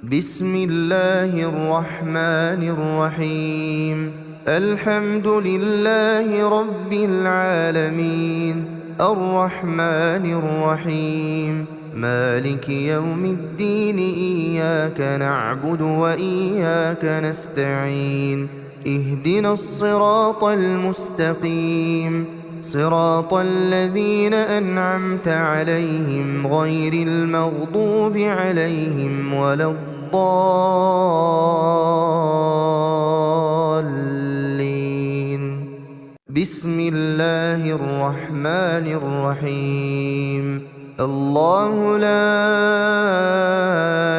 بسم الله الرحمن الرحيم. الحمد لله رب العالمين، الرحمن الرحيم، مالك يوم الدين. إياك نعبد وإياك نستعين. اهدنا الصراط المستقيم، صراط الذين أنعمت عليهم غير المغضوب عليهم ولا الضالين. بسم الله الرحمن الرحيم. الله لا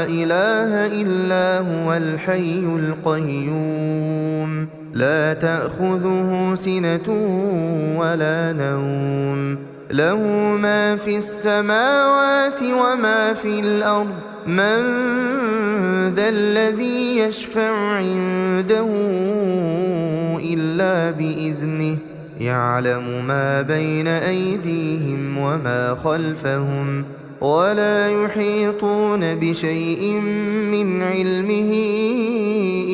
إله إلا هو الحي القيوم، لا تأخذه سنة ولا نوم، له ما في السماوات وما في الأرض. من ذا الذي يشفع عنده إلا بإذنه، يعلم ما بين أيديهم وما خلفهم، ولا يحيطون بشيء من علمه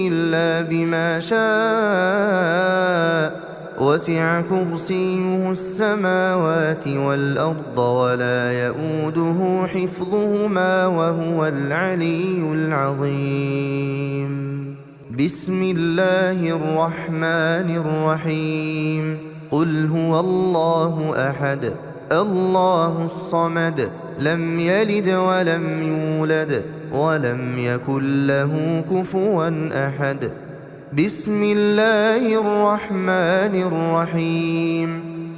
إلا بما شاء. وسع كرسيه السماوات والأرض ولا يئوده حفظهما وهو العلي العظيم. بسم الله الرحمن الرحيم. قل هو الله أحد، الله الصمد، لم يلد ولم يولد ولم يكن له كفوا أحد. بسم الله الرحمن الرحيم.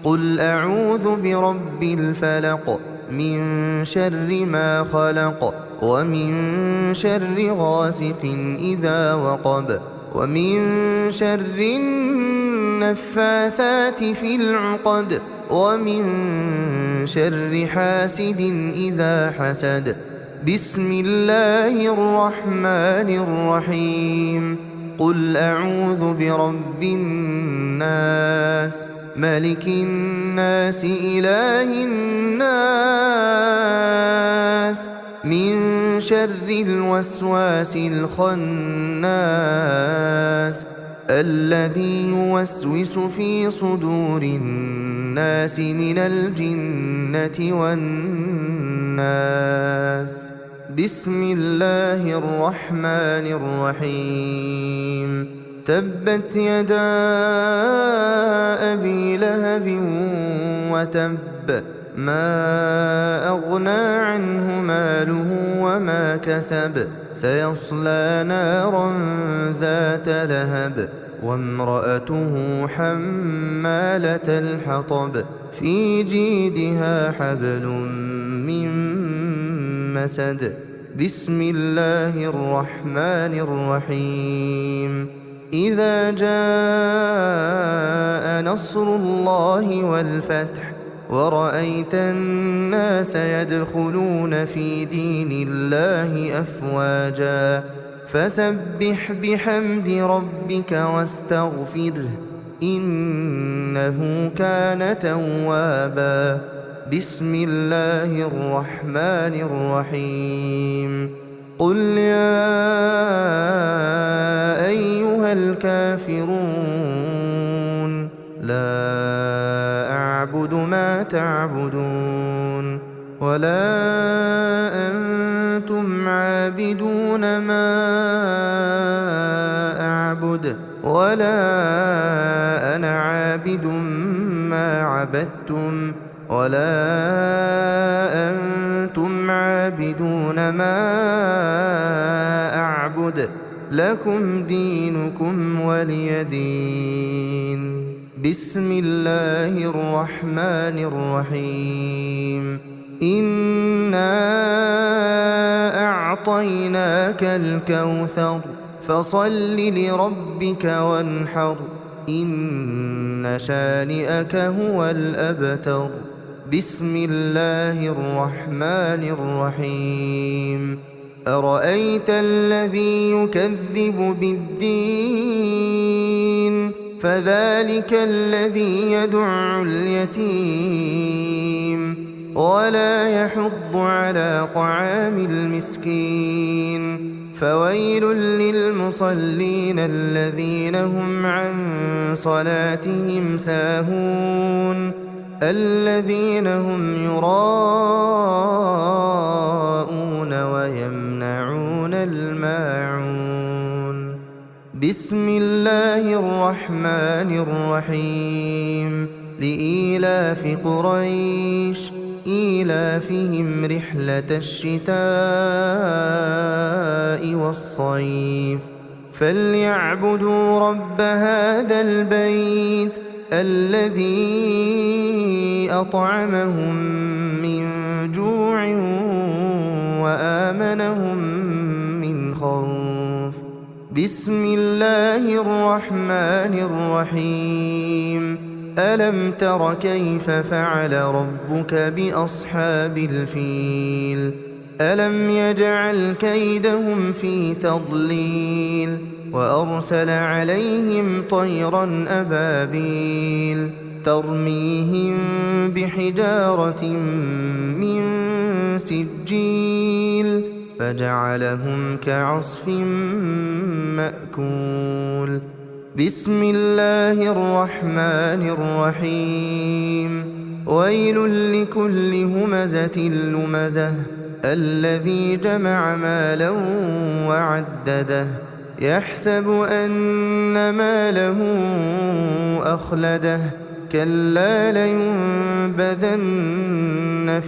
قل أعوذ برب الفلق، من شر ما خلق، ومن شر غاسق إذا وقب، ومن شر النفاثات في العقد، ومن شر حاسد إذا حسد. بسم الله الرحمن الرحيم. قل أعوذ برب الناس، ملك الناس، إله الناس، من شر الوسواس الخناس، الذي يوسوس في صدور الناس من الجنة والناس. بسم الله الرحمن الرحيم. تبت يدا أبي لهب وتب، ما أغنى عنه ماله وما كسب، سيصلى نارا ذات لهب، وامرأته حمالة الحطب، في جيدها حبل من مسد. بسم الله الرحمن الرحيم. إذا جاء نصر الله والفتح، ورأيت الناس يدخلون في دين الله أفواجا، فسبح بحمد ربك واستغفره، إنه كان توابا. بسم الله الرحمن الرحيم. قل يا أيها الكافرون، لا أعبد ما تعبدون، ولا أنتم عابدون ما أعبد، ولا أنا عابد ما عبدتم، ولا أنتم عابدون ما أعبد، لكم دينكم ولي دين. بسم الله الرحمن الرحيم. إنا أعطيناك الكوثر، فصل لربك وانحر، إن شانئك هو الأبتر. بسم الله الرحمن الرحيم. أرأيت الذي يكذب بالدين، فذلك الذي يدع اليتيم ولا يحض على طعام المسكين، فويل للمصلين الذين هم عن صلاتهم ساهون الذين هم يراءون ويمنعون الماعون. بسم الله الرحمن الرحيم. لإيلاف قريش إيلافهم رحلة الشتاء والصيف فليعبدوا رب هذا البيت الذي أطعمهم من جوع وآمنهم من خوف. بسم الله الرحمن الرحيم. ألم تر كيف فعل ربك بأصحاب الفيل ألم يجعل كيدهم في تضليل وأرسل عليهم طيرا أبابيل ترميهم بحجارة من سجيل فجعلهم كعصف مأكول. بسم الله الرحمن الرحيم. ويل لكل همزة لمزة الذي جمع مالا وعدده يحسب أن ماله أخلده كلا لينبذن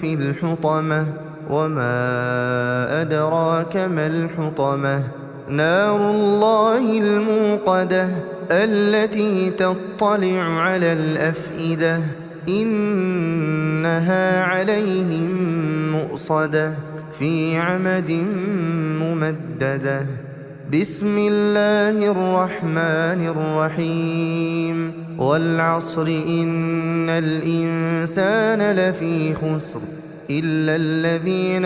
في الحطمة وما أدراك ما الحطمة نار الله الموقدة التي تطلع على الأفئدة إنها عليهم مؤصدة في عمد ممددة. بسم الله الرحمن الرحيم. والعصر إن الإنسان لفي خسر إلا الذين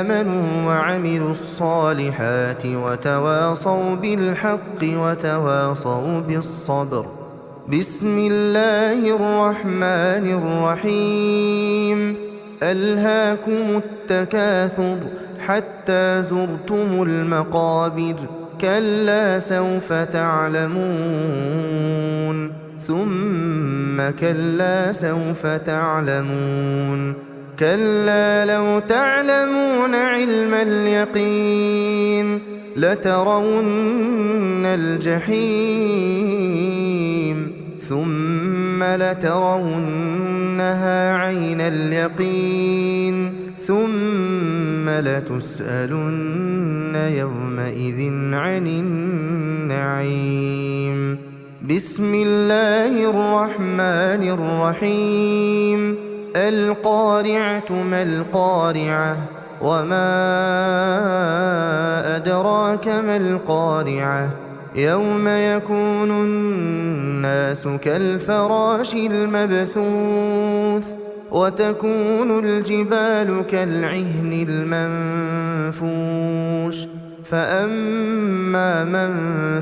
آمنوا وعملوا الصالحات وتواصوا بالحق وتواصوا بالصبر. بسم الله الرحمن الرحيم. ألهاكم التكاثر حتى زرتم المقابر كلا سوف تعلمون ثم كلا سوف تعلمون كلا لو تعلمون علم اليقين لترون الجحيم ثم لترونها عين اليقين ثم لتسألن يومئذ عن النعيم. بسم الله الرحمن الرحيم. القارعة ما القارعة وما أدراك ما القارعة يوم يكون الناس كالفراش المبثوث وتكون الجبال كالعهن المنفوش فأما من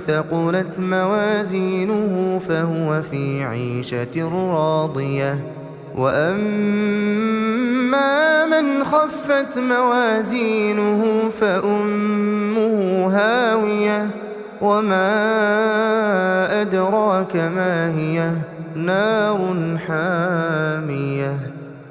ثقلت موازينه فهو في عيشة راضية وأما من خفت موازينه فأمه هاوية وما أدراك ما هي نار حامية.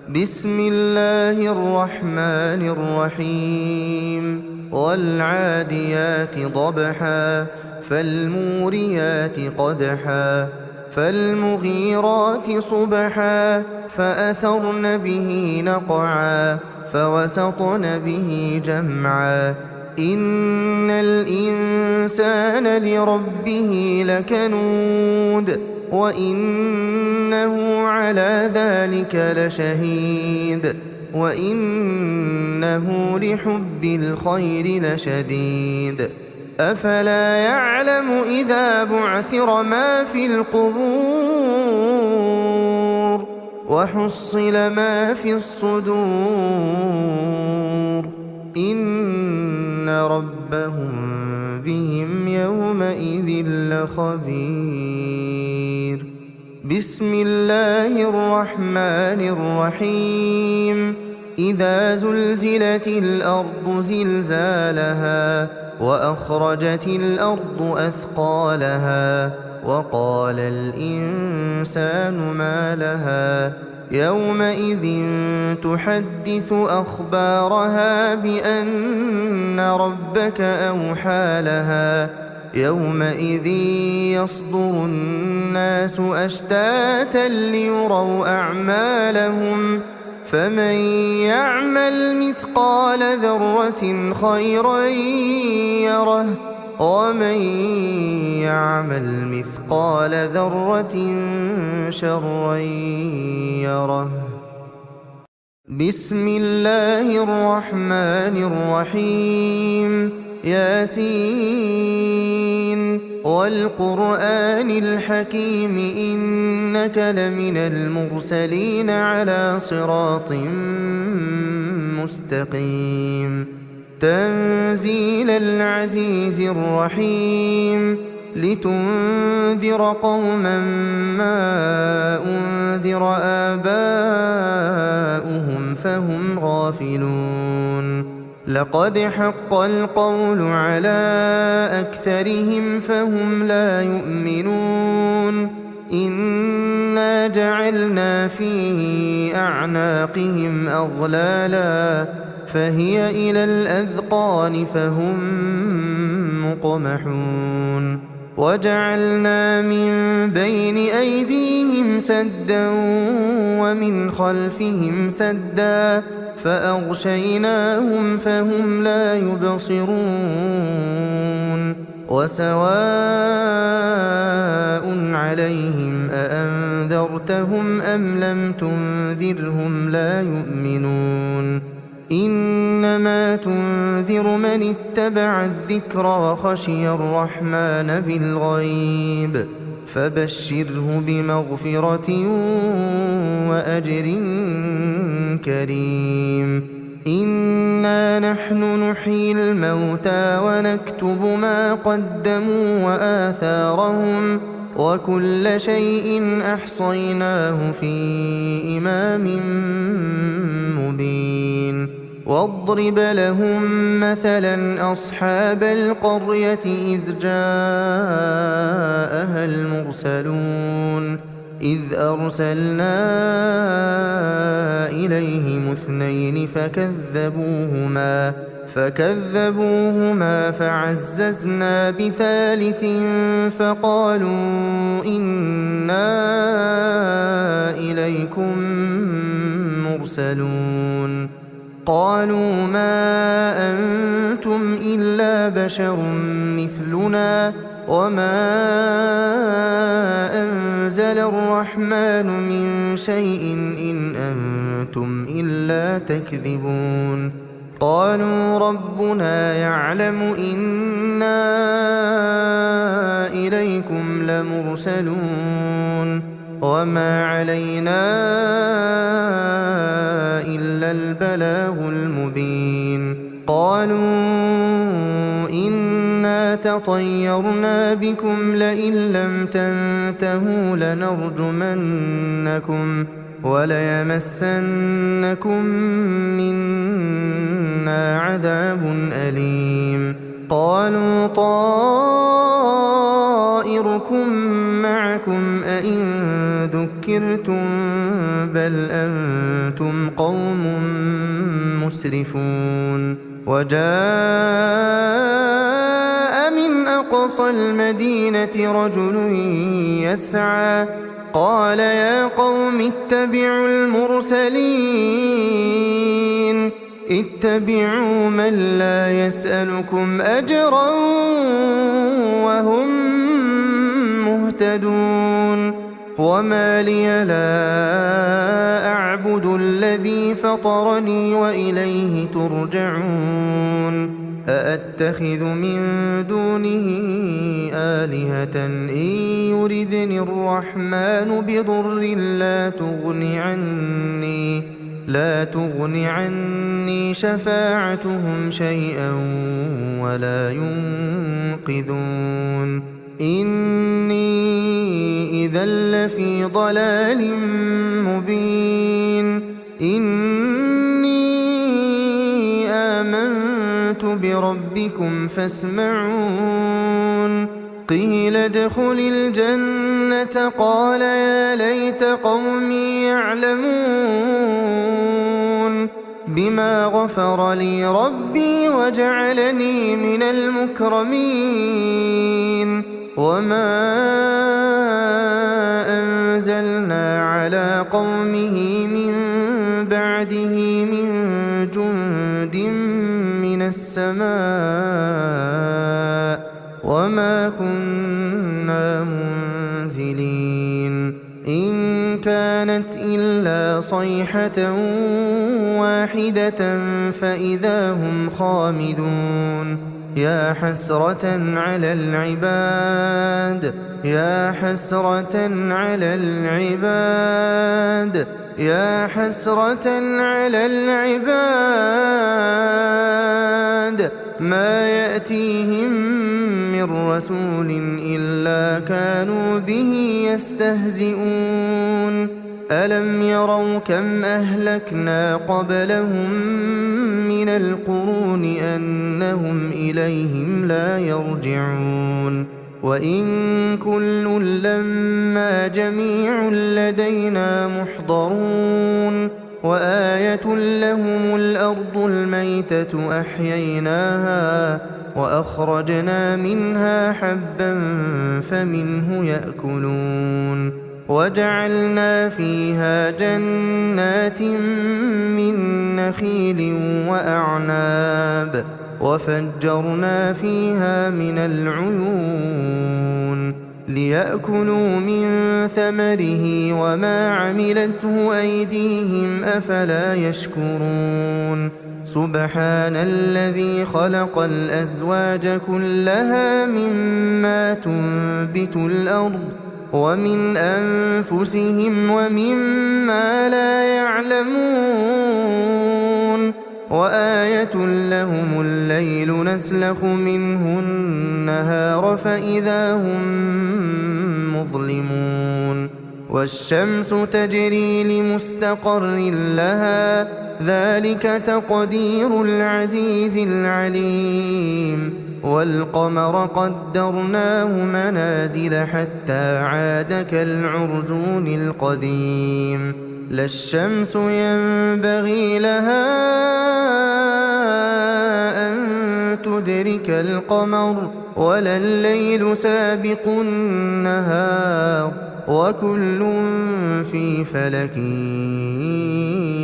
بسم الله الرحمن الرحيم. والعاديات ضبحا فالموريات قدحا فالمغيرات صبحا فأثرن به نقعا فوسطن به جمعا إن الإنسان لربه لكنود وإنه على ذلك لشهيد وإنه لحب الخير لشديد أفلا يعلم إذا بعثر ما في القبور وحصل ما في الصدور إن ربهم بهم يومئذ لخبير. بسم الله الرحمن الرحيم. إذا زلزلت الأرض زلزالها وأخرجت الأرض أثقالها وقال الإنسان ما لها يومئذ تحدث أخبارها بأن ربك أوحى لها يومئذ يصدر الناس أشتاتا ليروا أعمالهم فمن يعمل مثقال ذرة خيرا يره ومن يعمل مثقال ذرة شرا يره. بسم الله الرحمن الرحيم. ياسين والقرآن الحكيم إنك لمن المرسلين على صراط مستقيم. تنزيل العزيز الرحيم. لتنذر قوما ما أنذر آباؤهم فهم غافلون. لقد حق القول على أكثرهم فهم لا يؤمنون. إنا جعلنا في أعناقهم أغلالا فهي إلى الأذقان فهم مقمحون. وجعلنا من بين أيديهم سدا ومن خلفهم سدا فأغشيناهم فهم لا يبصرون. وسواء عليهم أأنذرتهم أم لم تنذرهم لا يؤمنون. إنما تنذر من اتبع الذكر وخشي الرحمن بالغيب فبشره بمغفرة وأجر كريم. إنا نحن نحيي الموتى ونكتب ما قدموا وآثارهم وكل شيء أحصيناه في إمام مبين. واضرب لهم مثلا أصحاب القرية إذ جاءها المرسلون إذ أرسلنا إليهم اثنين فكذبوهما فعززنا بثالث فقالوا إنا إليكم مرسلون. قالوا ما أنتم إلا بشر مثلنا وما أنزل الرحمن من شيء إن أنتم إلا تكذبون. قالوا ربنا يعلم إنا إليكم لمرسلون وما علينا إلا البلاغ المبين. قالوا إنا تطيرنا بكم لئن لم تنتهوا لنرجمنكم وليمسنكم منا عذاب أليم. قالوا طائركم معكم أئن ذكرتم بل أنتم قوم مسرفون. وجاء من أقصى المدينة رجل يسعى قال يا قوم اتبعوا المرسلين اتبعوا من لا يسألكم أجرا وهم مهتدون. وما لي لا أعبد الذي فطرني وإليه ترجعون. أأتخذ من دونه آلهة إن يردني الرحمن بضر لا تغن عني شفاعتهم شيئا ولا ينقذون. إني إذا لفي ضلال مبين. إني آمنت بربكم فاسمعون قيل ادخل الجنة قال يا ليت قومي يعلمون بما غفر لي ربي وجعلني من المكرمين وما أنزلنا على قومه من بعده من جند من السماء وما كنا منزلين إن كانت إلا صيحة واحدة فإذا هم خامدون يا حسرة على العباد يا حسرة على العباد يا حسرة على العباد ما يأتيهم من رسول إلا كانوا به يستهزئون ألم يروا كم أهلكنا قبلهم من القرون أنهم إليهم لا يرجعون وإن كل لما جميع لدينا محضرون وآية لهم الأرض الميتة أحييناها وأخرجنا منها حبا فمنه يأكلون وجعلنا فيها جنات من نخيل وأعناب وفجرنا فيها من العيون ليأكلوا من ثمره وما عملته أيديهم أفلا يشكرون سبحان الذي خلق الأزواج كلها مما تنبت الأرض ومن أنفسهم ومما لا يعلمون وآية لهم الليل نسلخ منه النهار فإذا هم مظلمون والشمس تجري لمستقر لها ذلك تقدير العزيز العليم والقمر قدرناه منازل حتى عاد كالعرجون القديم لا الشمس ينبغي لها أن تدرك القمر ولا الليل سابق النهار وكل في فلك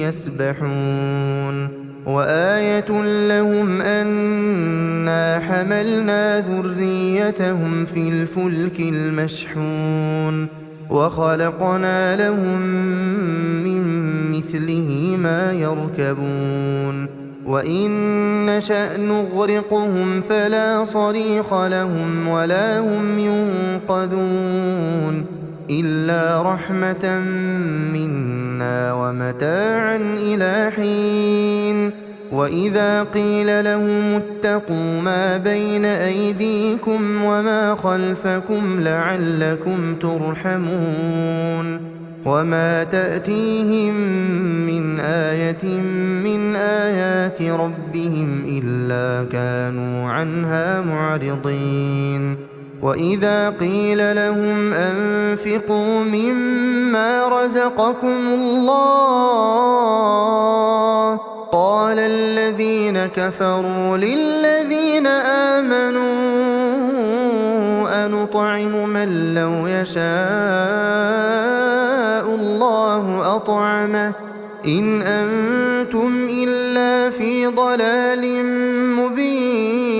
يسبحون وآية لهم أنا حملنا ذريتهم في الفلك المشحون وخلقنا لهم من مثله ما يركبون وإن نشأ نغرقهم فلا صريخ لهم ولا هم ينقذون إلا رحمة منا ومتاعا إلى حين وإذا قيل لهم اتقوا ما بين أيديكم وما خلفكم لعلكم ترحمون وما تأتيهم من آية من آيات ربهم إلا كانوا عنها معرضين وإذا قيل لهم أنفقوا مما رزقكم الله قال الذين كفروا للذين آمنوا أنطعم من لو يشاء الله أطعمه إن أنتم إلا في ضلال مبين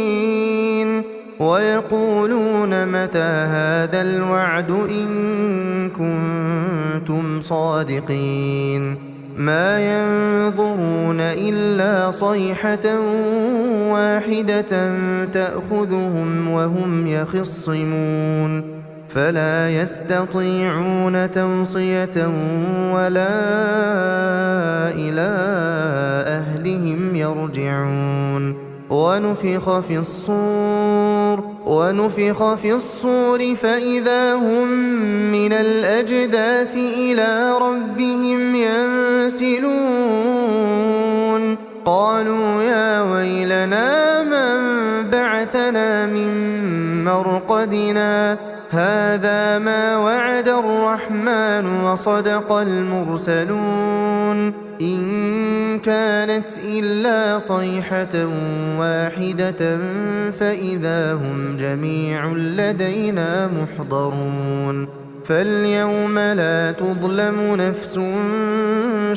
ويقولون متى هذا الوعد إن كنتم صادقين ما ينظرون إلا صيحة واحدة تأخذهم وهم يخصمون فلا يستطيعون توصية ولا إلى أهلهم يرجعون ونفخ في الصور فإذا هم من الأجداث إلى ربهم ينسلون قالوا يا ويلنا بعثنا من مرقدنا هذا ما وعد الرحمن وصدق المرسلون إن كانت إلا صيحة واحدة فإذا هم جميع لدينا محضرون فاليوم لا تظلم نفس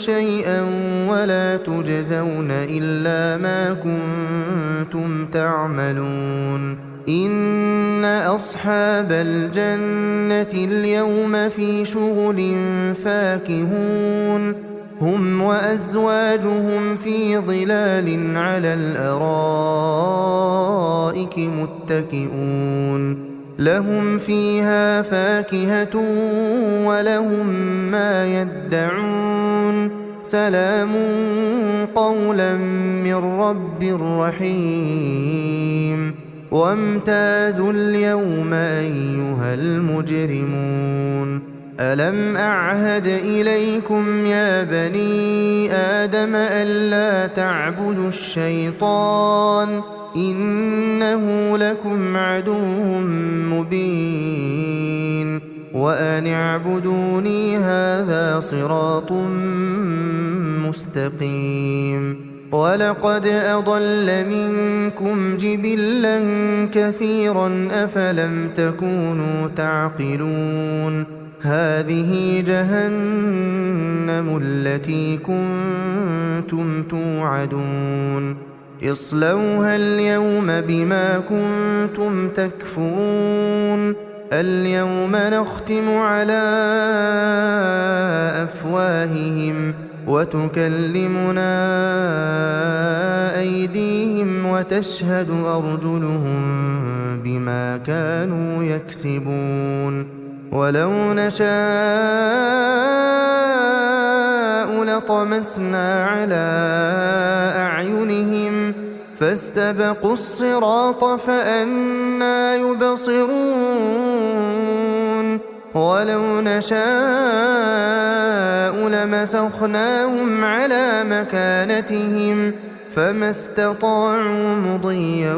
شيئا ولا تجزون إلا ما كنتم تعملون إن أصحاب الجنة اليوم في شغل فاكهون هم وأزواجهم في ظلال على الأرائك متكئون لهم فيها فاكهة ولهم ما يدعون سلام قولا من رب رحيم وامتازوا اليوم أيها المجرمون ألم أعهد إليكم يا بني آدم ألا تعبدوا الشيطان إنه لكم عدو مبين وأن اعبدوني هذا صراط مستقيم ولقد أضل منكم جبلا كثيرا أفلم تكونوا تعقلون هذه جهنم التي كنتم توعدون اصلوها اليوم بما كنتم تكفرون اليوم نختم على أفواههم وتكلمنا أيديهم وتشهد أرجلهم بما كانوا يكسبون ولو نشاء لطمسنا على أعينهم فاستبقوا الصراط فأنى يبصرون ولو نشاء لمسخناهم على مكانتهم فما استطاعوا مضيا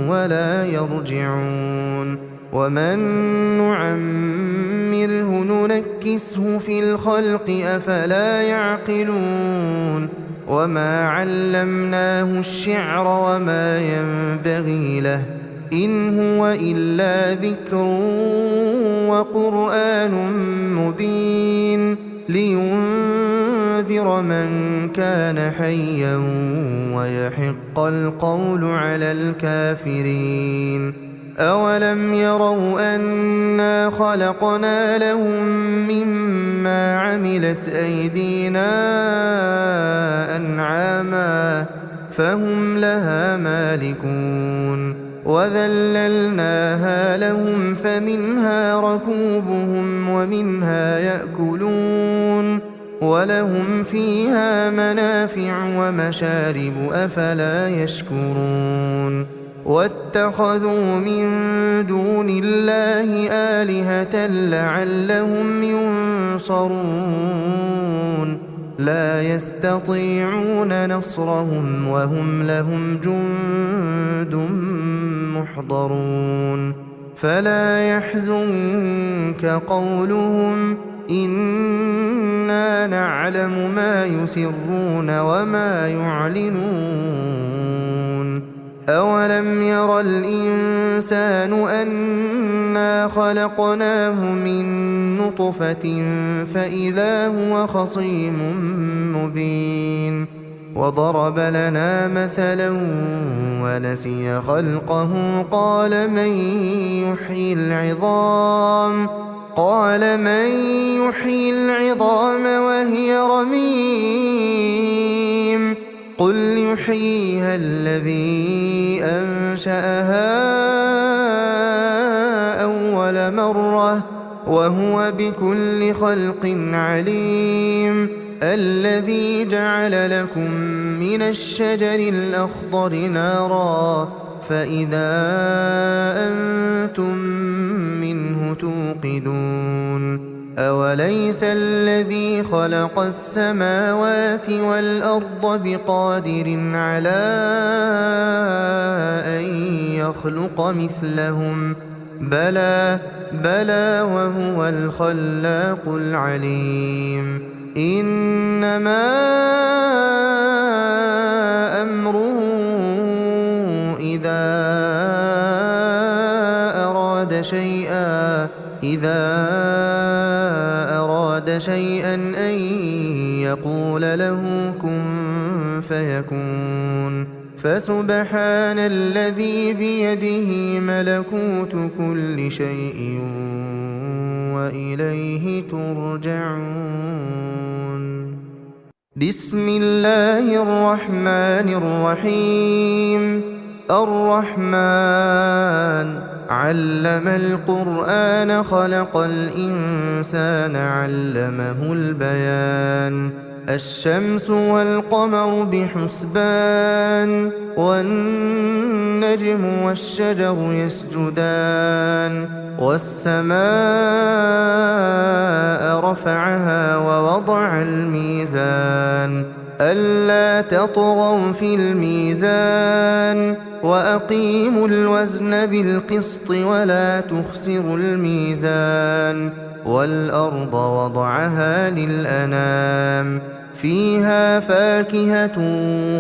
ولا يرجعون ومن نعمره ننكسه في الخلق أفلا يعقلون وما علمناه الشعر وما ينبغي له إن هو إلا ذكر وقرآن مبين لينذر من كان حيا ويحق القول على الكافرين أولم يروا أنا خلقنا لهم مما عملت أيدينا أنعاما فهم لها مالكون وذللناها لهم فمنها ركوبهم ومنها يأكلون ولهم فيها منافع ومشارب أفلا يشكرون واتخذوا من دون الله آلهة لعلهم ينصرون لا يستطيعون نصرهم وهم لهم جند محضرون فلا يحزنك قولهم إنا نعلم ما يسرون وما يعلنون أولم ير الإنسان أنا خلقناه من نطفة فإذا هو خصيم مبين وضرب لنا مثلا ونسي خلقه قال من يحيي العظام وهي رميم قل يحييها الذي أنشأها أول مرة وهو بكل خلق عليم الذي جعل لكم من الشجر الأخضر نارا فإذا أنتم منه توقدون أوليس الذي الذي خلق السماوات والأرض بقادر على أن يخلق مثلهم بلى وهو الخلاق العليم إنما أمره إذا أراد شيئا أن يقول له كن فيكون فسبحان الذي بيده ملكوت كل شيء وإليه ترجعون بسم الله الرحمن الرحيم الرحمن علم القرآن خلق الإنسان علمه البيان الشمس والقمر بحسبان والنجم والشجر يسجدان والسماء رفعها ووضع الميزان ألا تطغوا في الميزان وأقيموا الوزن بالقسط ولا تخسروا الميزان والأرض وضعها للأنام فيها فاكهة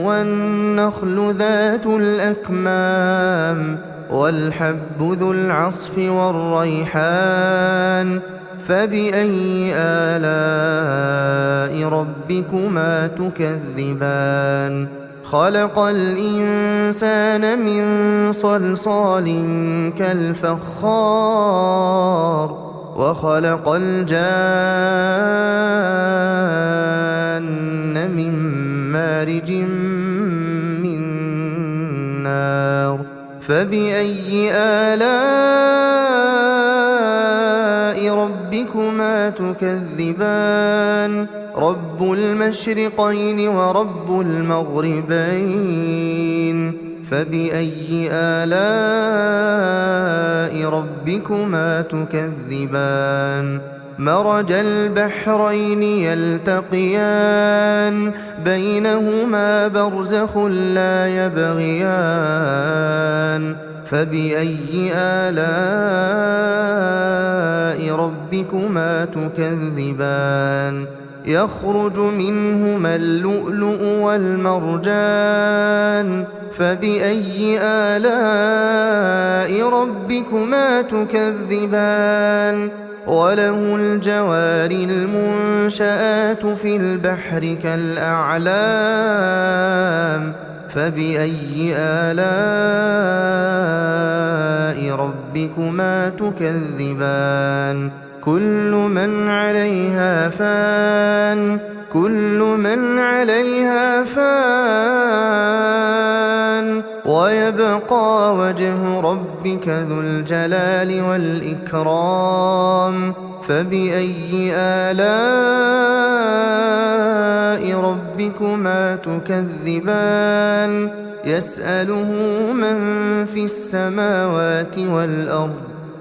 والنخل ذات الأكمام والحب ذو العصف والريحان فبأي آلاء ربكما تكذبان خلق الإنسان من صلصال كالفخار وخلق الجان من مارج من نار فبأي آلاء ربكما تكذبان رب المشرقين ورب المغربين فبأي آلاء ربكما تكذبان مرج البحرين يلتقيان بينهما برزخ لا يبغيان فبأي آلاء ربكما تكذبان يخرج منهما اللؤلؤ والمرجان فبأي آلاء ربكما تكذبان وله الجوار المنشآت في البحر كالأعلام فبأي آلاء ربكما تكذبان كل من عليها فان ويبقى وجه ربك ذو الجلال والإكرام فبأي آلاء ربكما تكذبان يسأله من في السماوات والأرض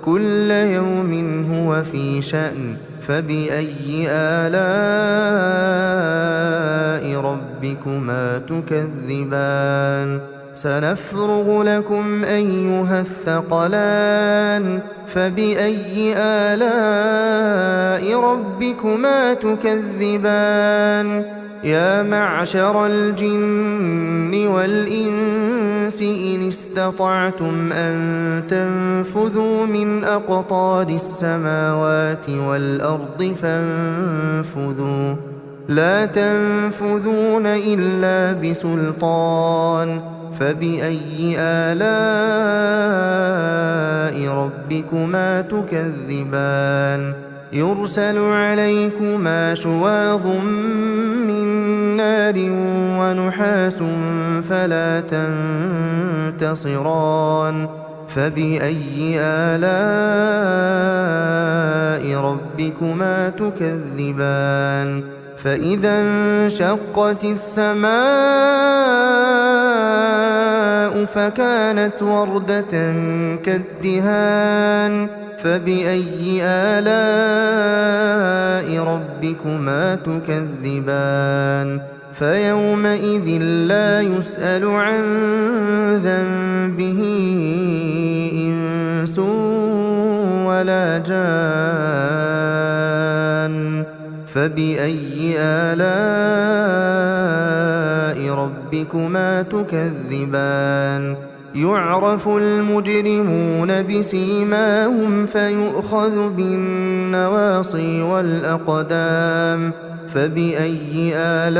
كل يوم هو في شأن فبأي آلاء ربكما تكذبان سنفرغ لكم أيها الثقلان فبأي آلاء ربكما تكذبان يا معشر الجن والإنس إن استطعتم أن تنفذوا من أقطار السماوات والأرض فانفذوا لا تنفذون إلا بسلطان فبأي آلاء ربكما تكذبان يرسل عليكما شواظ من نار ونحاس فلا تنتصران فبأي آلاء ربكما تكذبان فإذا انشقت السماء السماء فكانت وردة كالدهان فبأي آلاء ربكما تكذبان فيومئذ لا يسأل عن ذنبه إنس ولا جان فبأي آلاء ربكما تكذبان يعرف المجرمون بسيماهم فيؤخذ بالنواصي والأقدام فبأي آلاء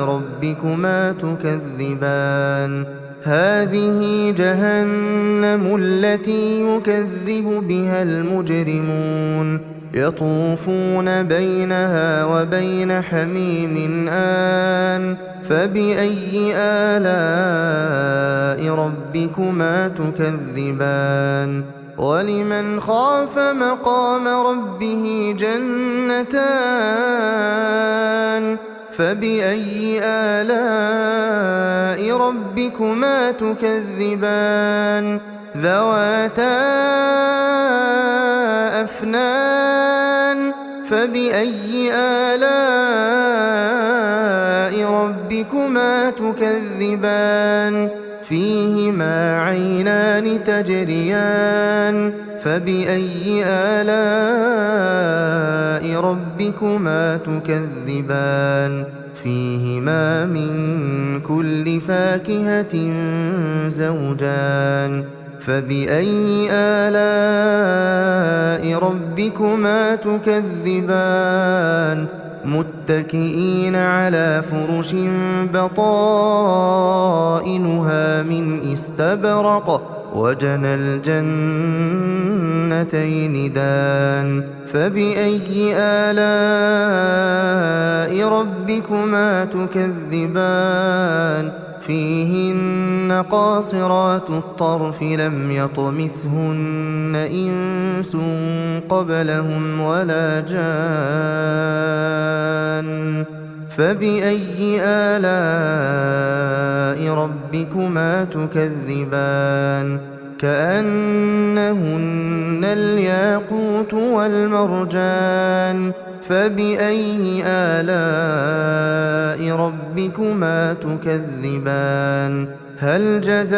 ربكما تكذبان هذه جهنم التي يكذب بها المجرمون يطوفون بينها وبين حميم آن فبأي آلاء ربكما تكذبان ولمن خاف مقام ربه جنتان فبأي آلاء ربكما تكذبان ذواتا أفنان فبأي آلاء ربكما تكذبان فيهما عينان تجريان فبأي آلاء ربكما تكذبان فيهما من كل فاكهة زوجان فبأي آلاء ربكما تكذبان متكئين على فرش بطائنها من استبرق وجنى الجنتين دان فبأي آلاء ربكما تكذبان فيهن قاصرات الطرف لم يطمثهن إنس قبلهم ولا جان فبأي آلاء ربكما تكذبان كأنهن الياقوت والمرجان فبأي آلاء ربكما تكذبان هل جزاء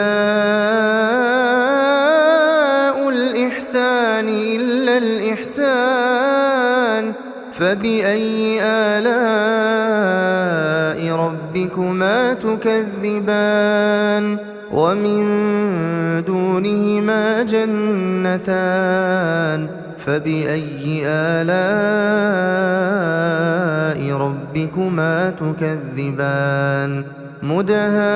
الإحسان إلا الإحسان فبأي آلاء ربكما تكذبان ومن دونهما جنتان فبأي آلاء ربكما تكذبان مدهامتان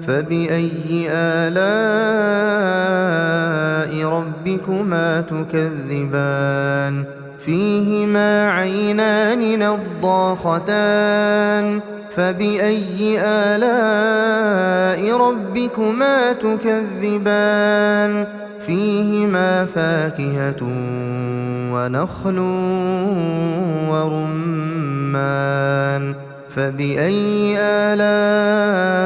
فبأي آلاء ربكما تكذبان فيهما عينان نضاختان فبأي آلاء ربكما تكذبان فيهما فاكهة ونخل ورمان فبأي آلاء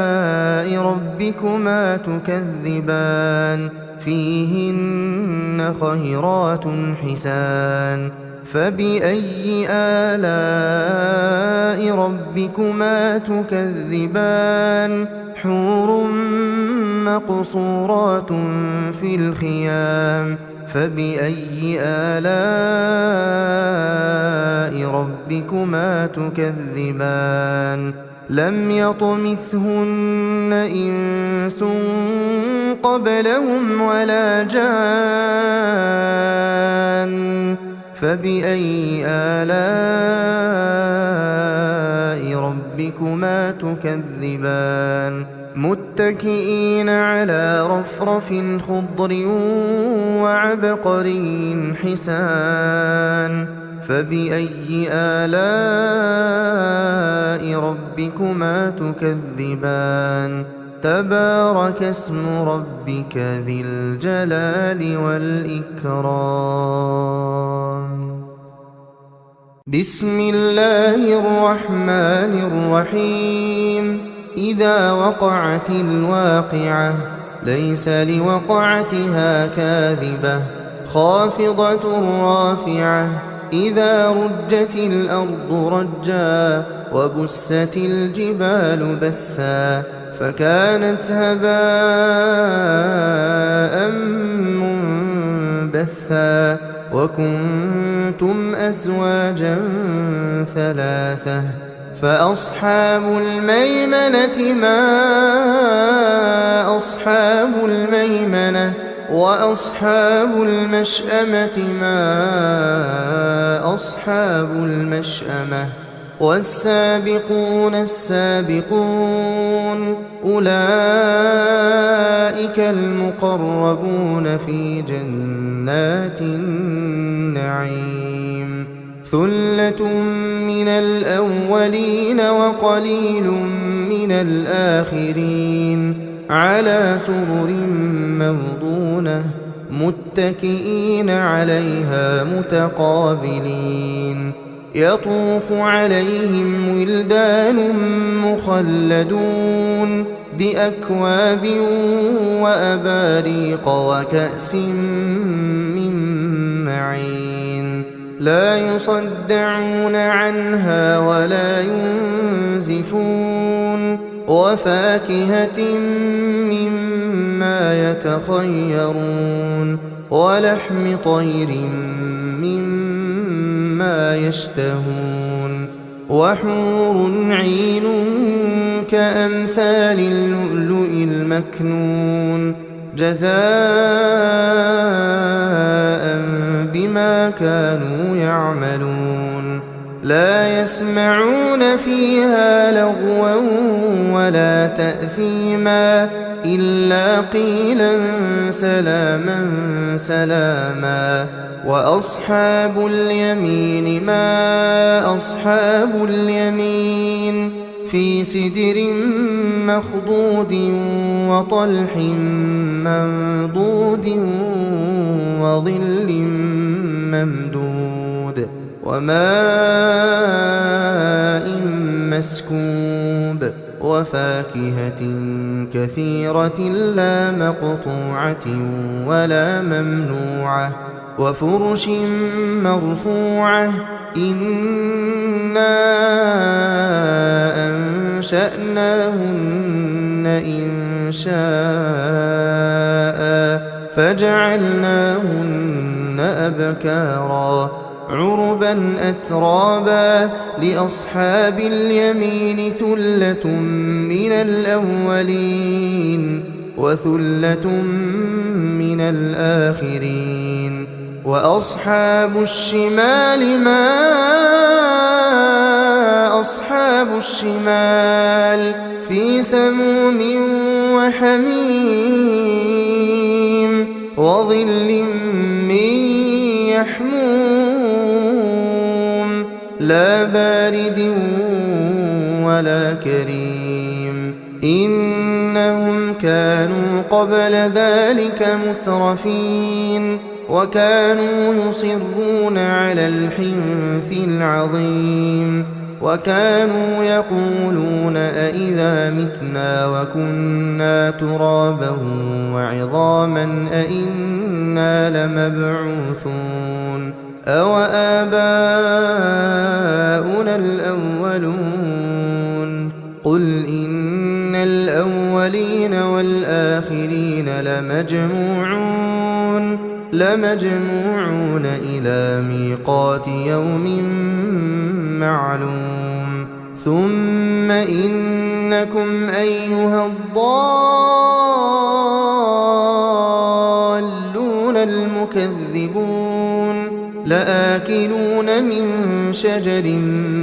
ربكما تكذبان فيهن خيرات حسان فبأي آلاء ربكما تكذبان حور مقصورات في الخيام فبأي آلاء ربكما تكذبان لم يطمثهن إنس قبلهم ولا جان فبأي آلاء ربكما تكذبان متكئين على رفرف خضر وعبقري حسان فبأي آلاء ربكما تكذبان تبارك اسم ربك ذي الجلال والإكرام بسم الله الرحمن الرحيم إذا وقعت الواقعة ليس لوقعتها كاذبة خافضة رافعة إذا رجت الأرض رجا وبست الجبال بسا فكانت هباء منبثا وكنتم أزواجا ثلاثة فأصحاب الميمنة ما أصحاب الميمنة وأصحاب المشأمة ما أصحاب المشأمة والسابقون السابقون أولئك المقربون في جنات النعيم ثلة من الأولين وقليل من الآخرين على سرر موضونة متكئين عليها متقابلين يطوف عليهم ولدان مخلدون بأكواب وأباريق وكأس من معين لا يصدعون عنها ولا ينزفون وفاكهة مما يتخيرون ولحم طير مما يشتهون وحور عين كأمثال اللؤلؤ المكنون جزاء بما كانوا يعملون لا يسمعون فيها لغوا ولا تأثيما إلا قيلا سلاما سلاما وأصحاب اليمين ما أصحاب اليمين في سدر مخضود وطلح منضود وظل ممدود وماء مسكوب وفاكهة كثيرة لا مقطوعة ولا ممنوعة وفرش مرفوعة إنا أنشأناهن إنشاء فجعلناهن أبكارا عربا أترابا لأصحاب اليمين ثلة من الأولين وثلة من الآخرين وأصحاب الشمال ما أصحاب الشمال في سموم وحميم وظل من يحموم لا بارد ولا كريم إنهم كانوا قبل ذلك مترفين وكانوا يصرون على الحنث العظيم وكانوا يقولون أئذا متنا وكنا ترابا وعظاما أئنا لمبعوثون أو آباؤنا الأولون قل إن الأولين والآخرين لمجموعون إلى ميقات يوم معلوم ثم إنكم أيها الضالون المكذبون لآكلون من شجر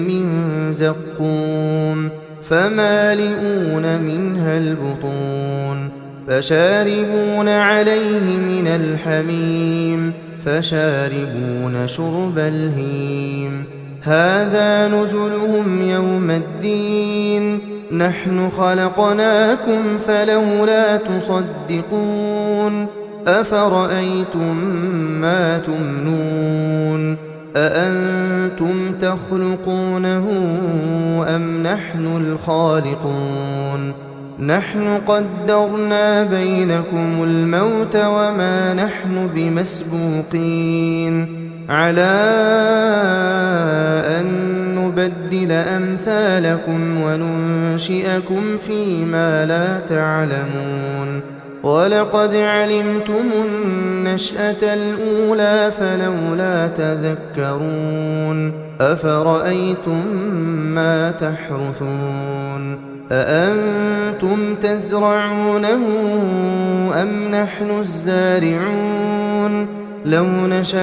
من زقوم فمالئون منها البطون فشاربون عليه من الحميم فشاربون شرب الهيم هذا نزلهم يوم الدين نحن خلقناكم فلولا تصدقون أفرأيتم ما تمنون أأنتم تخلقونه أم نحن الخالقون نحن قدرنا بينكم الموت وما نحن بمسبوقين على أن نبدل أمثالكم وننشئكم فيما لا تعلمون ولقد علمتم النشأة الأولى فلولا تذكرون أفرأيتم ما تحرثون أأنتم تزرعونه أم نحن الزارعون لو نشاء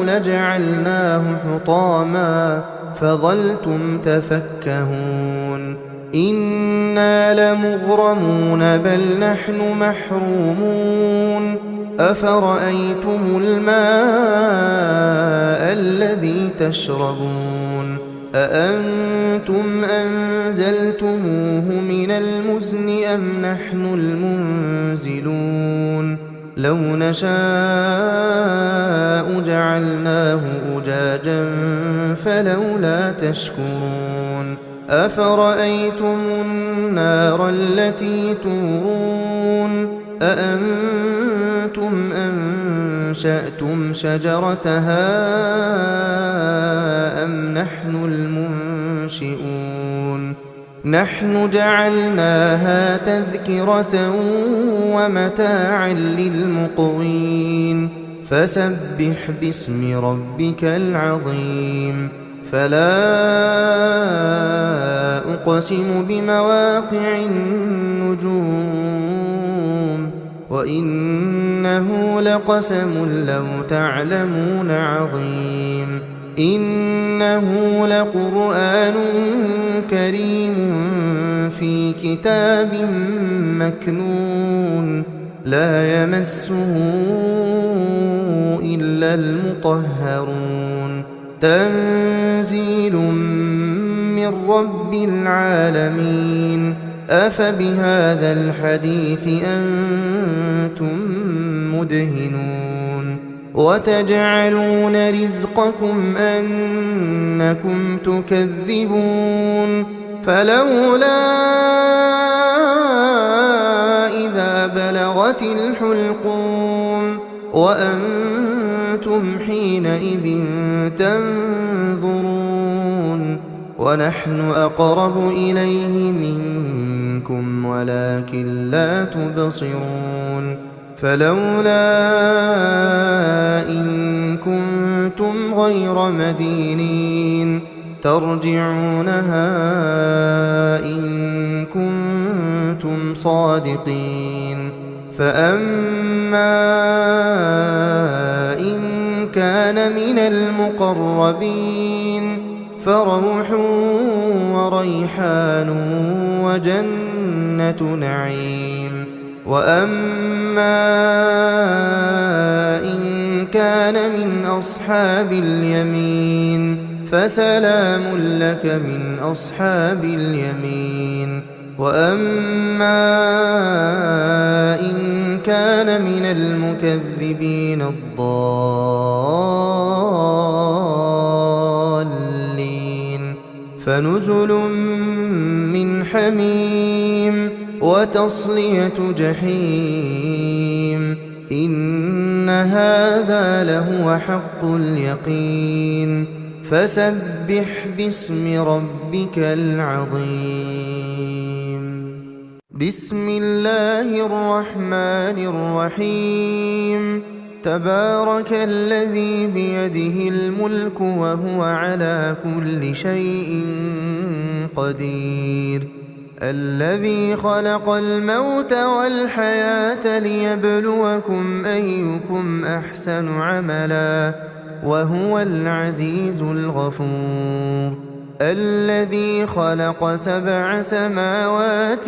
لجعلناه حطاما فظلتم تفكهون إنا لمغرمون بل نحن محرومون أفرأيتم الماء الذي تشربون أأنتم أنزلتموه من المزن أم نحن المنزلون لو نشاء جعلناه أجاجا فلولا تشكرون أفرأيتم النار التي تورون أأنتم أنشأتم شجرتها أم نحن المنشئون نحن جعلناها تذكرة ومتاعا للمقوين فسبح باسم ربك العظيم فلا أقسم بمواقع النجوم وإنه لقسم لو تعلمون عظيم إنه لقرآن كريم في كتاب مكنون لا يمسه إلا المطهرون تنزيل من رب العالمين أفبهذا الحديث أنتم مدهنون وتجعلون رزقكم أنكم تكذبون فلولا إذا بلغت الحلقوم وأنتم حينئذ تنظرون ونحن أقرب إليه منكم ولكن لا تبصرون فلولا إن كنتم غير مدينين ترجعونها إن كنتم صادقين فأما إن كان من المقربين فروح وريحان وجنة نعيم وأما إن كان من أصحاب اليمين فسلام لك من أصحاب اليمين وأما إن كان من المكذبين الضالين فنزل من حميم وتصلية جحيم إن هذا لهو حق اليقين فسبح باسم ربك العظيم بسم الله الرحمن الرحيم تبارك الذي بيده الملك وهو على كل شيء قدير الذي خلق الموت والحياة ليبلوكم أيكم أحسن عملا وهو العزيز الغفور الذي خلق 7 سماوات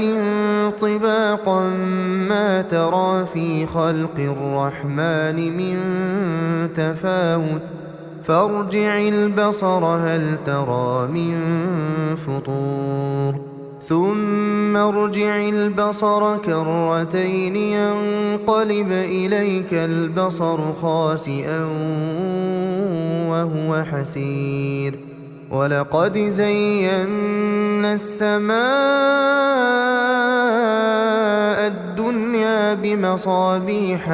طباقا ما ترى في خلق الرحمن من تفاوت فارجع البصر هل ترى من فطور ثم ارجع البصر كرتين ينقلب إليك البصر خاسئا وهو حسير ولقد زينا السماء الدنيا بمصابيح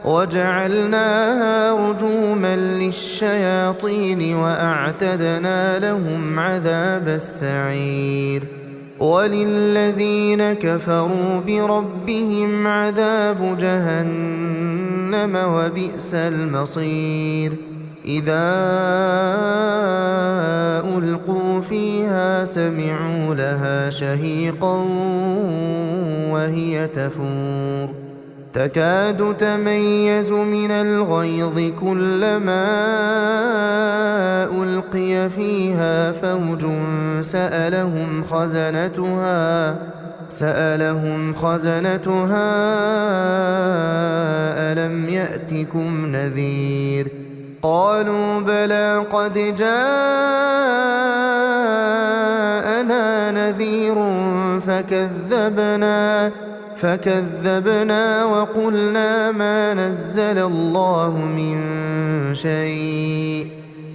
وجعلناها رجوما للشياطين وأعتدنا لهم عذاب السعير وللذين كفروا بربهم عذاب جهنم وبئس المصير إذا ألقوا فيها سمعوا لها شهيقا وهي تفور تكاد تميز من الغيظ كلما ألقي فيها فوج سألهم خزنتها ألم يأتكم نذير قالوا بلى قد جاءنا نذير فكذبنا وقلنا ما نزل الله من شيء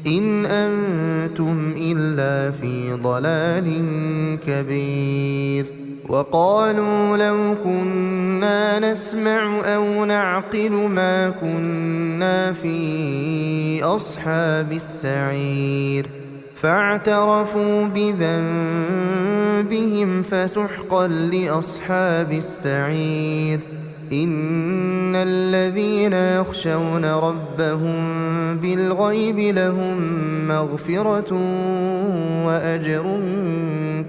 إن أنتم إلا في ضلال كبير وقالوا لو كنا نسمع أو نعقل ما كنا في أصحاب السعير فاعترفوا بذنبهم فسحقا لأصحاب السعير إن الذين يخشون ربهم بالغيب لهم مغفرة وأجر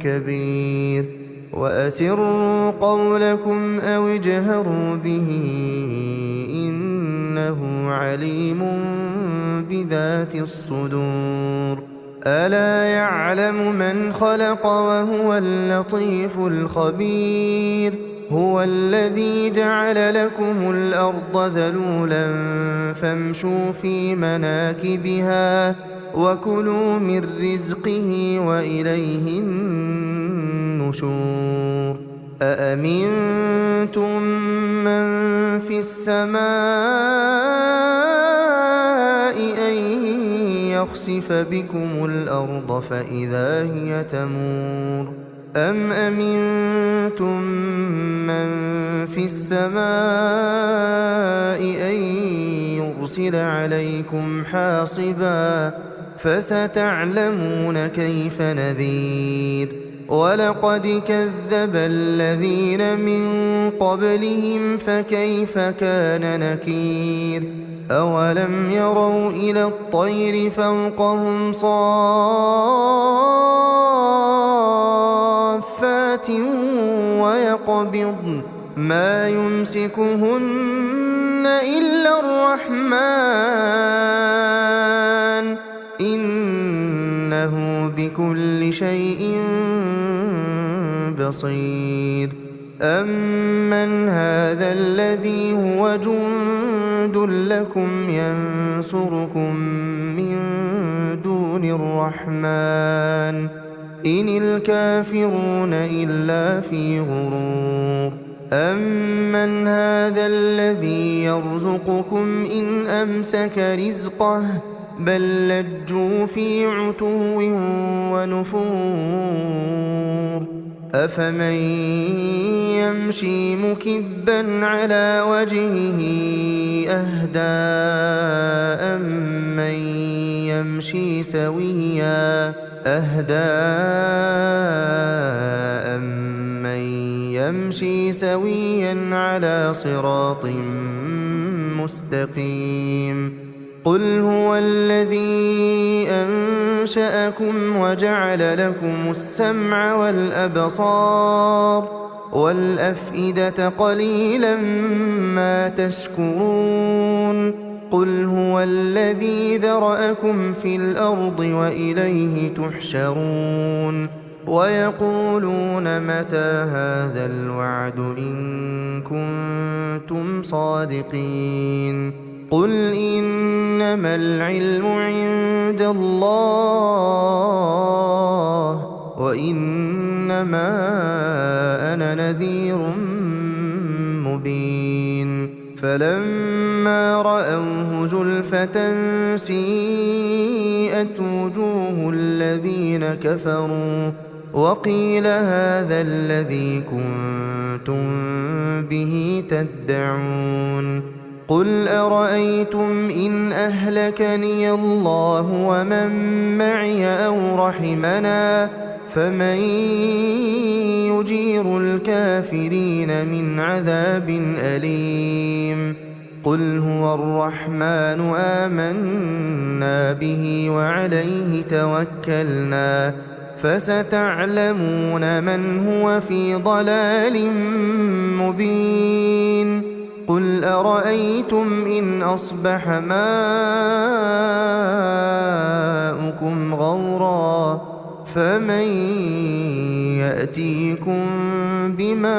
كبير وأسروا قولكم أو اجهروا به إنه عليم بذات الصدور ألا يعلم من خلق وهو اللطيف الخبير هو الذي جعل لكم الأرض ذلولا فامشوا في مناكبها وكلوا من رزقه وإليه النشور أأمنتم من في السماء أن يخسف بكم الأرض فإذا هي تمور أم أمنتم من في السماء أن يرسل عليكم حاصبا فستعلمون كيف نذير ولقد كذب الذين من قبلهم فكيف كان نكير أولم يروا إلى الطير فوقهم صافات ويقبضن ما يمسكهن إلا الرحمن إنه بكل شيء بصير أمن هذا الذي هو جند لكم ينصركم من دون الرحمن إن الكافرون إلا في غرور أمن هذا الذي يرزقكم إن أمسك رزقه بل لجوا في عتو ونفور أفمن يمشي مكبا على وجهه أهدى أمن يمشي سويا على صراط مستقيم قل هو الذي أنشأكم وجعل لكم السمع والأبصار والأفئدة قليلا ما تشكرون قل هو الذي ذرأكم في الأرض وإليه تحشرون ويقولون متى هذا الوعد إن كنتم صادقين قل إنما العلم عند الله وإنما أنا نذير مبين فلما رأوه زلفة سيئت وجوه الذين كفروا وقيل هذا الذي كنتم به تدعون قل أرأيتم إن أهلكني الله ومن معي أو رحمنا فمن يجير الكافرين من عذاب أليم قل هو الرحمن آمنا به وعليه توكلنا فستعلمون من هو في ضلال مبين قل أرأيتم إن أصبح ماؤكم غورا فمن يأتيكم بماء